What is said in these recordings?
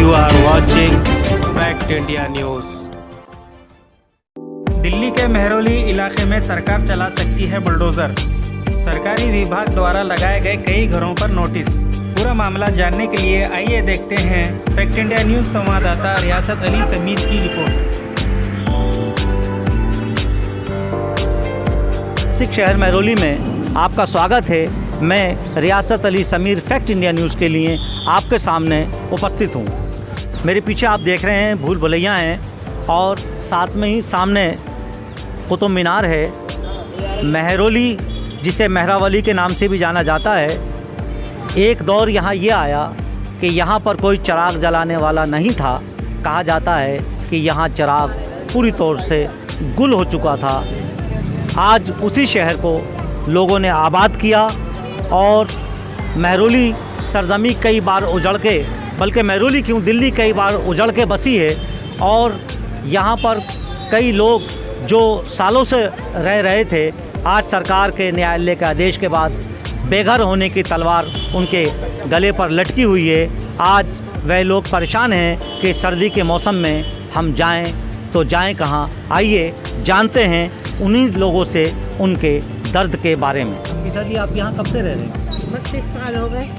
You are watching Fact India News. Delhi के मेहरौली इलाके में सरकार चला सकती है बुलडोजर। सरकारी विभाग द्वारा लगाए गए कई घरों पर नोटिस। पूरा मामला जानने के लिए आइए देखते हैं फैक्ट इंडिया न्यूज संवाददाता रियासत अली समीर की रिपोर्ट। सिख शहर मेहरौली में आपका स्वागत है। मैं रियासत Ali Sameer fact India news के लिए आपके सामने उपस्थित हूँ। मेरे पीछे आप देख रहे हैं भूल भुलैया हैं और साथ में ही सामने कुतुब मीनार है। मेहरौली जिसे मेहरावली के नाम से भी जाना जाता है, एक दौर यहाँ ये आया कि यहाँ पर कोई चिराग जलाने वाला नहीं था। कहा जाता है कि यहाँ चिराग पूरी तौर से गुल हो चुका था। आज उसी शहर को लोगों ने आबाद किया और मेहरौली सरजमी कई बार उजड़ के, बल्कि मेहरौली क्यों दिल्ली कई बार उजड़ के बसी है और यहाँ पर कई लोग जो सालों से रह रहे थे, आज सरकार के न्यायालय के आदेश के बाद बेघर होने की तलवार उनके गले पर लटकी हुई है। आज वह लोग परेशान हैं कि सर्दी के मौसम में हम जाएं तो जाएं कहाँ। आइए जानते हैं उन्हीं लोगों से उनके दर्द के बारे में। किशा जी, आप यहाँ कब से रह रहे हैं? 32 साल हो गए।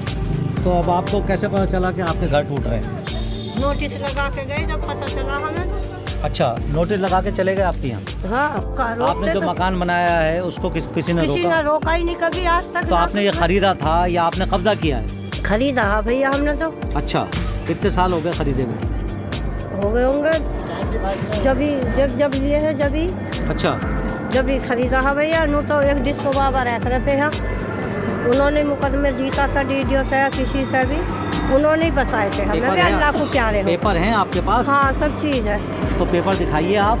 तो अब आपको कैसे पता चला कि आपके घर टूट रहे हैं? नोटिस लगा के गए, जब पता चला हमें। अच्छा, नोटिस लगा के चले गए आपके यहाँ? हाँ, आपने जो मकान बनाया है उसको किसी ने रोका ही नहीं कभी आज तक। तो आपने ये खरीदा था या आपने कब्जा किया है? खरीदा है भैया हमने तो। अच्छा, कितने साल हो गए खरीदे में? हो गए होंगे जब लिए है जब ही खरीदा है भैया। नो तो एक डिस्को बाबा रहते थे यहाँ, उन्होंने मुकदमे जीता था डीडीओ से या किसी से भी, उन्होंने ही बसाए थे हमें। अल्लाह को प्यारे हो। पेपर हैं आपके पास? हाँ, सब चीज़ है। तो पेपर दिखाइए आप।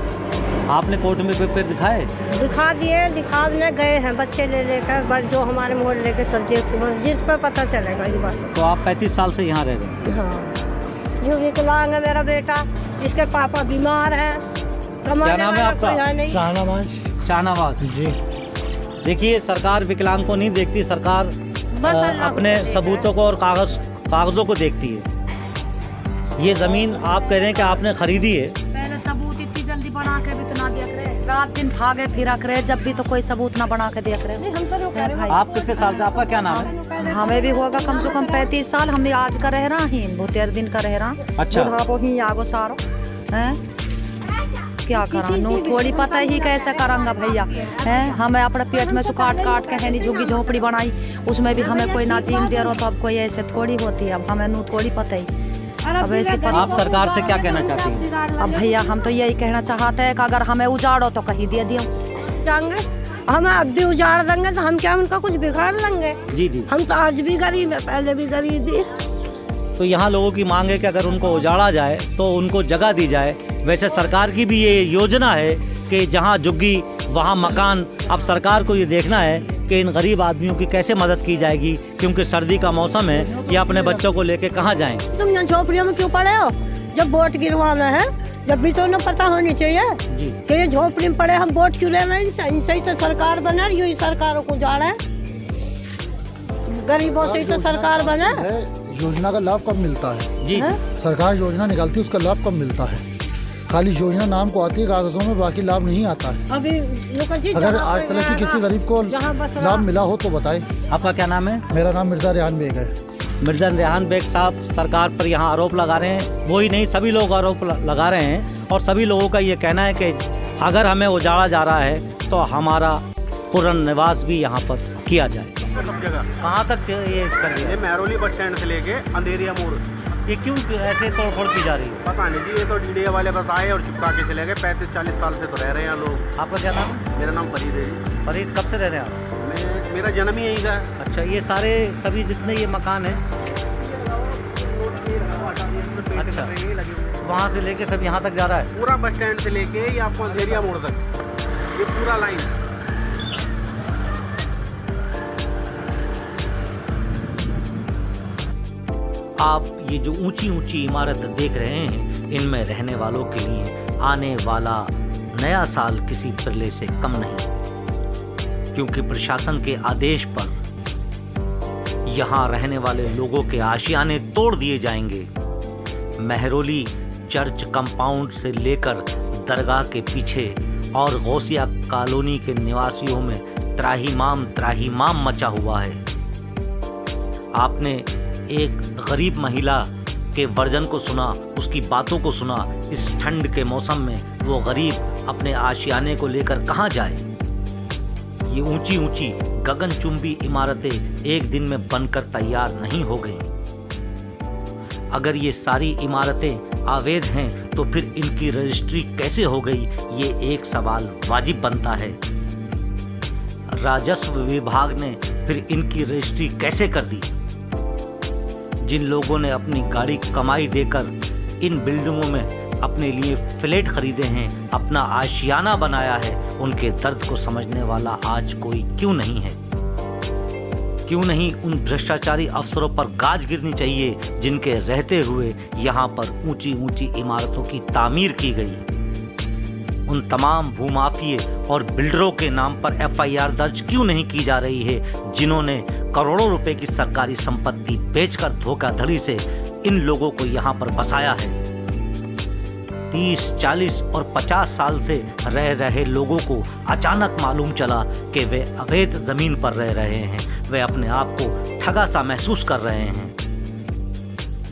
आपने कोर्ट में पेपर दिखाए? दिखा दिए, दिखाने गए हैं बच्चे ले लेकर, जो हमारे मोहल्ले के सदस्य, जिस पर पता चलेगा ये बात। तो आप 35 साल से यहाँ रह रहे हैं? हाँ, जो विकलांग है मेरा बेटा, इसके पापा बीमार है। क्या नाम है आपका? शाहनवाज जी। देखिए, सरकार विकलांग को नहीं देखती, सरकार अपने सबूतों को और कागजों को देखती है। ये ज़मीन आप कह रहे हैं कि आपने खरीदी है? पहले सबूत इतनी जल्दी बना के भी तो ना दिया करे, रात दिन भागे फिरा करे, जब भी तो कोई सबूत ना बना के दिया करे। आप कितने साल से, आपका क्या नाम है? हमें भी होगा कम से कम 35 साल। हम आज का रह रहा ही, 13 दिन का रह रहा। अच्छा, ही आगो सारो है क्या करा नू थोड़ी पता ही कैसे करांगा भैया हैं। हमें अपने पेट में से काट के है नहीं झुग्गी झोपड़ी बनाई, उसमें भी हमें कोई नाजीम दे रहा, तो अब कोई ऐसे थोड़ी होती है। अब हमें नू थोड़ी पता ही। अब ऐसे आप सरकार से क्या कहना चाहती हैं? अब भैया हम तो यही कहना चाहते हैं कि अगर हमें उजाड़ो तो कहीं दे दियो। जाएंगे हम, अब भी उजाड़ देंगे तो हम क्या उनका कुछ बिगाड़ लेंगे? जी। हम तो आज भी गरीब है, पहले भी गरीब ही। तो यहाँ लोगों की मांग है कि अगर उनको उजाड़ा जाए तो उनको जगह दी जाए। वैसे सरकार की भी ये योजना है कि जहाँ झुग्गी वहाँ मकान। अब सरकार को ये देखना है कि इन गरीब आदमियों की कैसे मदद की जाएगी, क्योंकि सर्दी का मौसम है। ये अपने बच्चों को लेके कहाँ जाएं? तुम यहाँ झोपड़ियों में क्यों पड़े हो? जब वोट गिरवाना है, जब भी तो उन्हें पता होनी चाहिए कि ये झोपड़ी में पड़े, हम वोट क्यों ले रहे हैं? इनसे ही तो सरकार बने, यही सरकारों को उजाड़े, गरीबों से ही तो सरकार बने। योजना का लाभ कब मिलता है? जी, सरकार योजना निकालती है, उसका लाभ कब मिलता है? खाली योजना नाम को आती है कागजों में, बाकी लाभ नहीं आता है। अभी अगर आज तक की किसी गरीब को लाभ मिला हो तो बताए। आपका क्या नाम है? मेरा नाम मिर्जा रेहान बेग है। मिर्जा रेहान बेग साहब सरकार पर यहाँ आरोप लगा रहे हैं। वो ही नहीं, सभी लोग आरोप लगा रहे हैं और सभी लोगों का ये कहना है कि अगर हमें उजाड़ा जा रहा है तो हमारा पुनर्निवास भी यहाँ पर किया जाए। कहाँ तक ये मेहरौली बस स्टैंड से लेके अंधेरिया मोड़। ये क्यों ऐसे तोड़फोड़ की जा रही है? पता नहीं जी, ये तो डीडीए वाले बस आए और चिपका के चले गए। 35-40 साल से तो रह रहे हैं लोग। आपका क्या नाम है? मेरा नाम फरीद है जी। फरीद, कब से रह रहे हैं आप? मेरा जन्म ही यहीं का है। अच्छा, ये सारे सभी जितने ये मकान है, अच्छा, वहाँ से लेके सब यहाँ तक जा रहा है? पूरा बस स्टैंड से लेके ये आपको अंधेरिया मोड़ तक, ये पूरा लाइन। आप ये जो ऊंची ऊंची इमारत देख रहे हैं, इनमें रहने वालों के लिए आने वाला नया साल किसी प्रलय से कम नहीं, क्योंकि प्रशासन के आदेश पर यहाँ रहने वाले लोगों के आशियाने तोड़ दिए जाएंगे। मेहरौली चर्च कंपाउंड से लेकर दरगाह के पीछे और गौसिया कॉलोनी के निवासियों में त्राहिमाम मचा हुआ है। आपने एक गरीब महिला के वर्जन को सुना, उसकी बातों को सुना। इस ठंड के मौसम में वो गरीब अपने आशियाने को लेकर कहाँ जाए। ये ऊंची ऊंची गगनचुंबी इमारतें एक दिन में बनकर तैयार नहीं हो गई। अगर ये सारी इमारतें अवैध हैं तो फिर इनकी रजिस्ट्री कैसे हो गई, ये एक सवाल वाजिब बनता है। राजस्व विभाग ने फिर इनकी रजिस्ट्री कैसे कर दी। जिन लोगों ने अपनी गाड़ी कमाई देकर इन बिल्डिंगों में अपने लिए फ्लैट खरीदे हैं, अपना आशियाना बनाया है, उनके दर्द को समझने वाला आज कोई क्यों नहीं है। क्यों नहीं उन भ्रष्टाचारी अफसरों पर गाज गिरनी चाहिए जिनके रहते हुए यहाँ पर ऊंची ऊंची इमारतों की तामीर की गई। उन तमाम भूमाफिए और बिल्डरों के नाम पर FIR दर्ज क्यों नहीं की जा रही है जिन्होंने करोड़ों रुपए की सरकारी संपत्ति बेचकर धोखाधड़ी से इन लोगों को यहाँ पर बसाया है। 30, 40 और 50 साल से रह रहे लोगों को अचानक मालूम चला कि वे अवैध जमीन पर रह रहे हैं। वे अपने आप को ठगा सा महसूस कर रहे हैं।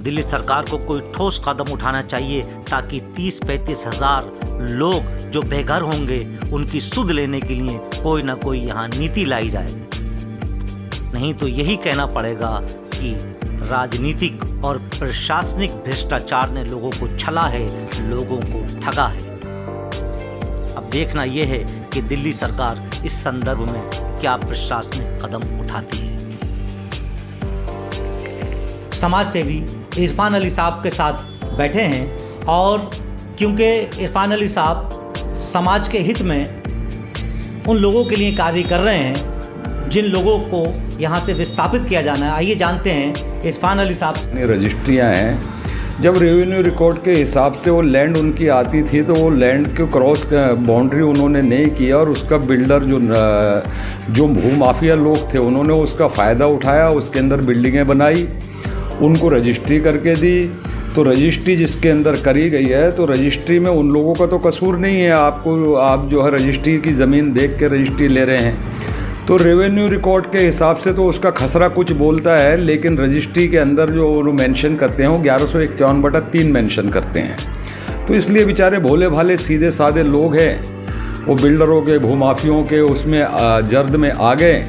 दिल्ली सरकार को कोई ठोस कदम उठाना चाहिए ताकि 30-35 हज़ार लोग जो बेघर होंगे उनकी सुध लेने के लिए कोई ना कोई यहाँ नीति लाई जाए। नहीं तो यही कहना पड़ेगा कि राजनीतिक और प्रशासनिक भ्रष्टाचार ने लोगों को छला है, लोगों को ठगा है। अब देखना यह है कि दिल्ली सरकार इस संदर्भ में क्या प्रशासनिक कदम उठाती है। समाज सेवी इरफान अली साहब के साथ बैठे हैं और क्योंकि इरफान अली साहब समाज के हित में उन लोगों के लिए कार्य कर रहे हैं जिन लोगों को यहाँ से विस्थापित किया जाना है। आइए जानते हैं इरफान अली साहब। रजिस्ट्रियाँ हैं, जब रेवेन्यू रिकॉर्ड के हिसाब से वो लैंड उनकी आती थी तो वो लैंड के क्रॉस बाउंड्री उन्होंने नहीं किया और उसका बिल्डर जो भूमाफिया लोग थे उन्होंने उसका फ़ायदा उठाया, उसके अंदर बिल्डिंगें बनाई, उनको रजिस्ट्री करके दी। तो रजिस्ट्री जिसके अंदर करी गई है तो रजिस्ट्री में उन लोगों का तो कसूर नहीं है। आप जो है रजिस्ट्री की ज़मीन देख के रजिस्ट्री ले रहे हैं तो रेवेन्यू रिकॉर्ड के हिसाब से तो उसका खसरा कुछ बोलता है, लेकिन रजिस्ट्री के अंदर जो वो मेंशन करते हैं वो 1151/3 मेंशन करते हैं। तो इसलिए बेचारे भोले भाले सीधे साधे लोग हैं, वो बिल्डरों के भूमाफियों के उसमें जर्द में आ गए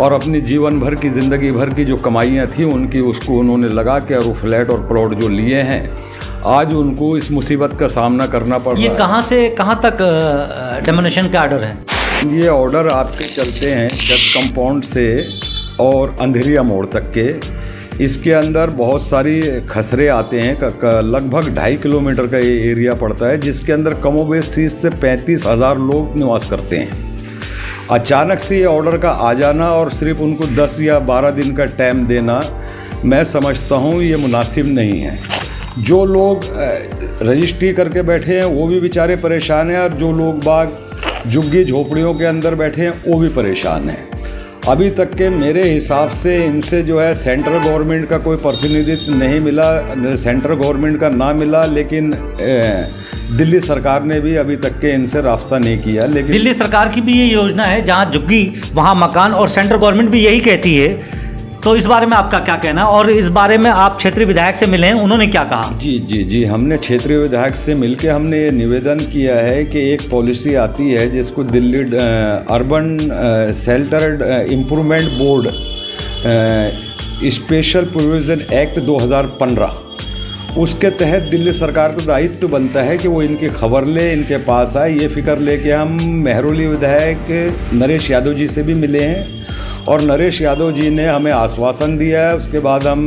और अपनी जीवन भर की ज़िंदगी भर की जो कमाइयाँ थी उनकी उसको उन्होंने लगा के और वो फ्लैट और प्लॉट जो लिए हैं आज उनको इस मुसीबत का सामना करना पड़ रहा है। ये कहाँ से कहाँ तक डेमोलिशन का ऑर्डर है? ये ऑर्डर आपके चलते हैं चर्च कंपाउंड से और अंधेरिया मोड़ तक के। इसके अंदर बहुत सारी खसरे आते हैं, लगभग 2.5 किलोमीटर का ये एरिया पड़ता है जिसके अंदर कमोबेश 30 से 35 हज़ार लोग निवास करते हैं। अचानक से ये ऑर्डर का आ जाना और सिर्फ उनको 10 या 12 दिन का टाइम देना, मैं समझता हूँ ये मुनासिब नहीं है। जो लोग रजिस्ट्री करके बैठे हैं वो भी बेचारे परेशान हैं और जो लोग बाग झुग्गी झोपड़ियों के अंदर बैठे हैं वो भी परेशान हैं। अभी तक के मेरे हिसाब से इनसे जो है सेंट्रल गवर्नमेंट का कोई प्रतिनिधित्व नहीं मिला, सेंट्रल गवर्नमेंट का ना मिला, लेकिन दिल्ली सरकार ने भी अभी तक के इनसे रास्ता नहीं किया। लेकिन दिल्ली सरकार की भी ये योजना है जहां झुग्गी वहां मकान और सेंट्रल गवर्नमेंट भी यही कहती है। तो इस बारे में आपका क्या कहना है और इस बारे में आप क्षेत्रीय विधायक से मिले हैं, उन्होंने क्या कहा? जी हमने क्षेत्रीय विधायक से मिलके हमने ये निवेदन किया है कि एक पॉलिसी आती है जिसको Delhi urban shelter improvement board special provision act 2015, उसके तहत दिल्ली सरकार का दायित्व बनता है कि वो इनकी खबर ले, इनके पास आए। ये फिक्र लेके हम मेहरौली विधायक नरेश यादव जी से भी मिले हैं और नरेश यादव जी ने हमें आश्वासन दिया है। उसके बाद हम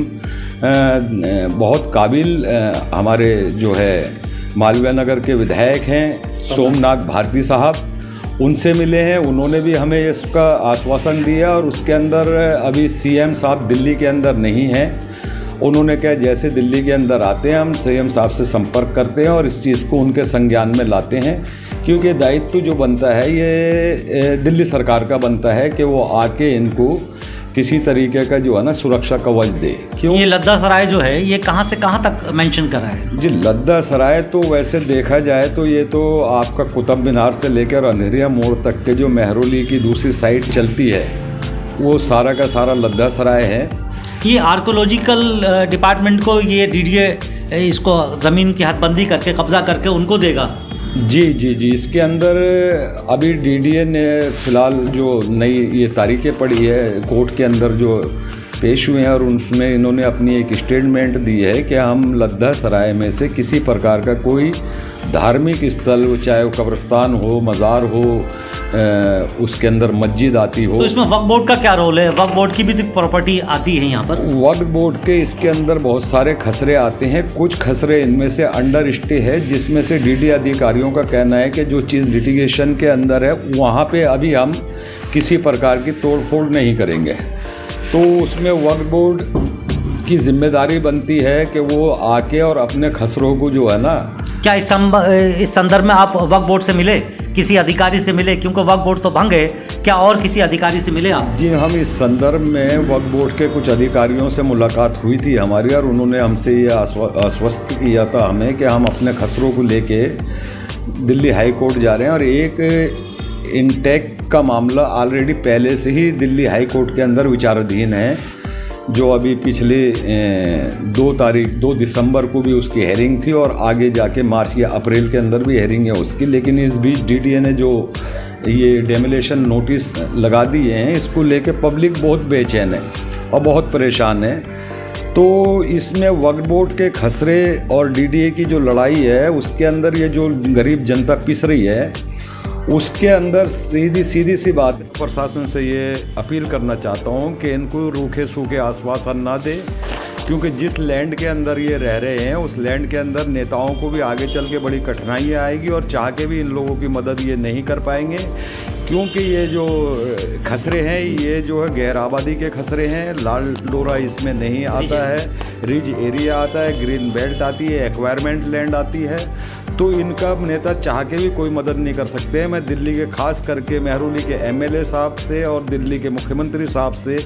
बहुत काबिल हमारे जो है मालवीय नगर के विधायक हैं सोमनाथ भारती साहब, उनसे मिले हैं। उन्होंने भी हमें इसका आश्वासन दिया और उसके अंदर अभी CM साहब दिल्ली के अंदर नहीं हैं। उन्होंने कहा जैसे दिल्ली के अंदर आते हैं हम CM साहब से संपर्क करते हैं और इस चीज़ को उनके संज्ञान में लाते हैं, क्योंकि दायित्व जो बनता है ये दिल्ली सरकार का बनता है कि वो आके इनको किसी तरीके का जो है ना सुरक्षा कवच दे। क्यों? ये लद्दा सराय जो है ये कहाँ से कहाँ तक मेंशन करा है? जी, लद्दा सराय तो वैसे देखा जाए तो ये तो आपका कुतुब मीनार से लेकर अंधेरिया मोड़ तक के जो मेहरौली की दूसरी साइड चलती है वो सारा का सारा लद्दा सराय है। ये आर्कोलॉजिकल डिपार्टमेंट को ये डीडीए इसको ज़मीन की हदबंदी करके कब्जा करके उनको देगा? जी जी जी, इसके अंदर अभी डीडीए ने फ़िलहाल जो नई ये तारीखें पड़ी है कोर्ट के अंदर जो पेश हुए हैं और उसमें इन्होंने अपनी एक स्टेटमेंट दी है कि हम लद्दा सराय में से किसी प्रकार का कोई धार्मिक स्थल, चाहे वो कब्रिस्तान हो, मज़ार हो, उसके अंदर मस्जिद आती हो। तो इसमें वक्फ बोर्ड का क्या रोल है? वक्फ बोर्ड की भी प्रॉपर्टी आती है यहाँ पर? वक्फ बोर्ड के इसके अंदर बहुत सारे खसरे आते हैं। कुछ खसरे इनमें से अंडर स्टे है, जिसमें से डीडी अधिकारियों का कहना है कि जो चीज़ लिटिगेशन के अंदर है वहाँ पे अभी हम किसी प्रकार की तोड़ फोड़ नहीं करेंगे। तो उसमें वक्फ बोर्ड की जिम्मेदारी बनती है कि वो आके और अपने खसरों को जो है ना। क्या इस संदर्भ में आप वक्फ बोर्ड से मिले, किसी अधिकारी से मिले? क्योंकि वक्फ बोर्ड तो भंग है, क्या और किसी अधिकारी से मिले आप? जी, हम इस संदर्भ में वक्फ बोर्ड के कुछ अधिकारियों से मुलाकात हुई थी हमारी, और उन्होंने हमसे ये आश्वस्त किया था हमें कि हम अपने खसरों को लेके दिल्ली हाई कोर्ट जा रहे हैं। और एक इंटेक का मामला ऑलरेडी पहले से ही दिल्ली हाई कोर्ट के अंदर विचाराधीन है, जो अभी पिछले 2 दिसंबर को भी उसकी हेयरिंग थी और आगे जाके मार्च या अप्रैल के अंदर भी हेयरिंग है उसकी। लेकिन इस बीच डीडीए ने जो ये डेमोलेशन नोटिस लगा दिए हैं, इसको लेके पब्लिक बहुत बेचैन है और बहुत परेशान है। तो इसमें वक्फ बोर्ड के खसरे और डीडीए की जो लड़ाई है उसके अंदर ये जो गरीब जनता पिस रही है, उसके अंदर सीधी सी बात प्रशासन से ये अपील करना चाहता हूँ कि इनको रूखे सूखे आश्वासन ना दे, क्योंकि जिस लैंड के अंदर ये रह रहे हैं उस लैंड के अंदर नेताओं को भी आगे चल के बड़ी कठिनाइयाँ आएगी और चाह के भी इन लोगों की मदद ये नहीं कर पाएंगे, क्योंकि ये जो खसरे हैं ये जो है गैर आबादी के खसरे हैं। लाल डोरा इसमें नहीं आता है, रिज एरिया आता है, ग्रीन बेल्ट आती है, एक्वायरमेंट लैंड आती है। तो इनका नेता चाह के भी कोई मदद नहीं कर सकते। मैं दिल्ली के खास करके मेहरौली के एमएलए साहब से और दिल्ली के मुख्यमंत्री साहब से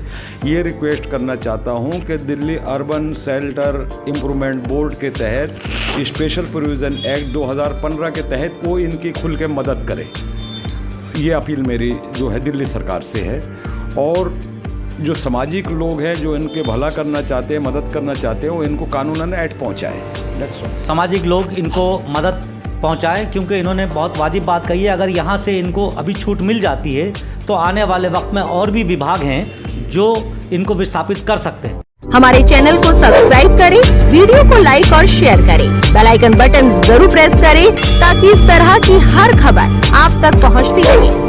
ये रिक्वेस्ट करना चाहता हूँ कि Delhi urban shelter improvement board के तहत स्पेशल प्रोविज़न एक्ट 2015 के तहत वो इनकी खुल के मदद करे। ये अपील मेरी जो है दिल्ली सरकार से है। और जो सामाजिक लोग हैं जो इनके भला करना चाहते हैं, मदद करना चाहते हैं, वो इनको कानूनन ऐड पहुँचाए। सामाजिक लोग इनको मदद पहुंचाए, क्योंकि इन्होंने बहुत वाजिब बात कही है। अगर यहाँ से इनको अभी छूट मिल जाती है तो आने वाले वक्त में और भी विभाग हैं जो इनको विस्थापित कर सकते हैं। हमारे चैनल को सब्सक्राइब करें, वीडियो को लाइक और शेयर करें, बेल आइकन बटन जरूर प्रेस करें ताकि इस तरह की हर खबर आप तक पहुंचती रहे।